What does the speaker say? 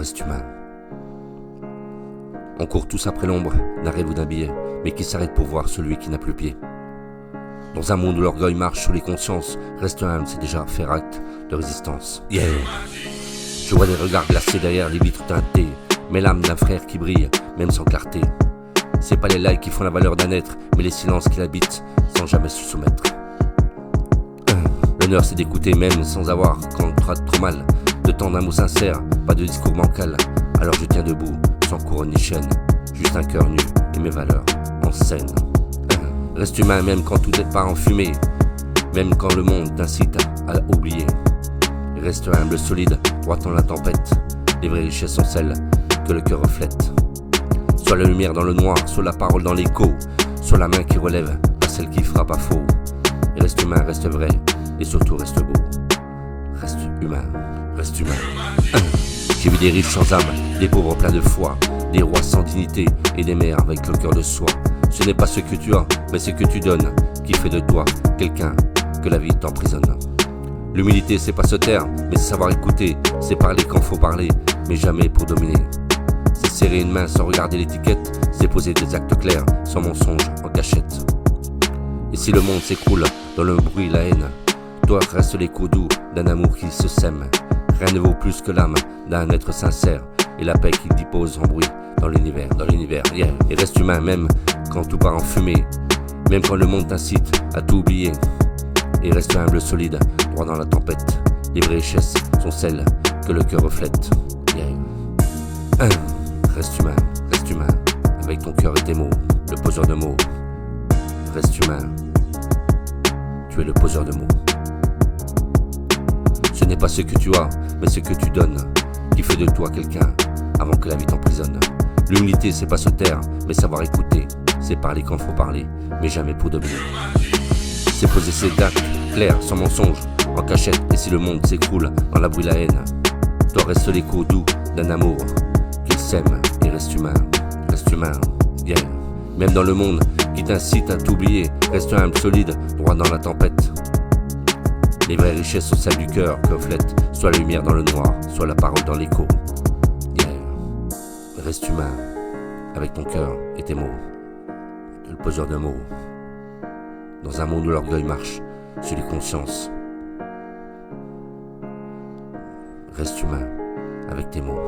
reste humain. On court tous après l'ombre d'un rêve ou d'un billet, mais qui s'arrête pour voir celui qui n'a plus pied. Dans un monde où l'orgueil marche sur les consciences, reste humble, c'est déjà faire acte de résistance. Yeah. Je vois des regards glacés derrière les vitres teintées, mais l'âme d'un frère qui brille, même sans clarté. C'est pas les likes qui font la valeur d'un être, mais les silences qui l'habitent, sans jamais se soumettre. L'honneur c'est d'écouter même sans avoir, quand on traite trop mal, de tendre un mot sincère, pas de discours bancal. Alors je tiens debout, sans couronne ni chaîne, juste un cœur nu et mes valeurs en scène. Reste humain même quand tout est part en fumée, même quand le monde t'incite à oublier. Reste humble, solide, droit dans la tempête. Les vraies richesses sont celles que le cœur reflète. Soit la lumière dans le noir, soit la parole dans l'écho, soit la main qui relève, pas celle qui frappe à faux. Et reste humain, reste vrai, et surtout reste beau. Reste humain, reste humain. J'ai vu des riches sans âme, des pauvres pleins de foi, des rois sans dignité et des mères avec le cœur de soi. Ce n'est pas ce que tu as, mais ce que tu donnes, qui fait de toi quelqu'un que la vie t'emprisonne. L'humilité c'est pas se taire, mais c'est savoir écouter, c'est parler quand faut parler, mais jamais pour dominer. C'est serrer une main sans regarder l'étiquette, c'est poser des actes clairs, sans mensonge, en cachette. Et si le monde s'écroule dans le bruit, la haine, toi reste l'écho doux d'un amour qui se sème. Rien ne vaut plus que l'âme d'un être sincère et la paix qui dépose en bruit dans l'univers, yeah. Et reste humain même quand tout part en fumée, même quand le monde t'incite à tout oublier. Et reste humble, solide, droit dans la tempête. Les vraies richesses sont celles que le cœur reflète, yeah. Reste humain, avec ton cœur et tes mots, le poseur de mots. Reste humain, tu es le poseur de mots. Ce n'est pas ce que tu as, mais ce que tu donnes, qui fait de toi quelqu'un, avant que la vie t'emprisonne. L'humilité c'est pas se taire, mais savoir écouter, c'est parler quand faut parler, mais jamais pour dominer. C'est poser ses actes clairs, sans mensonge, en cachette, et si le monde s'écroule dans la bruit, la haine, toi reste l'écho doux d'un amour qu'il s'aime et reste humain, yeah. Même dans le monde qui t'incite à t'oublier, reste humble, solide, droit dans la tempête. Les vraies richesses sont celles du cœur que reflète soit la lumière dans le noir, soit la parole dans l'écho, yeah. Reste humain, avec ton cœur et tes mots, le poseur de mots. Dans un monde où l'orgueil marche sur les consciences, reste humain avec tes mots.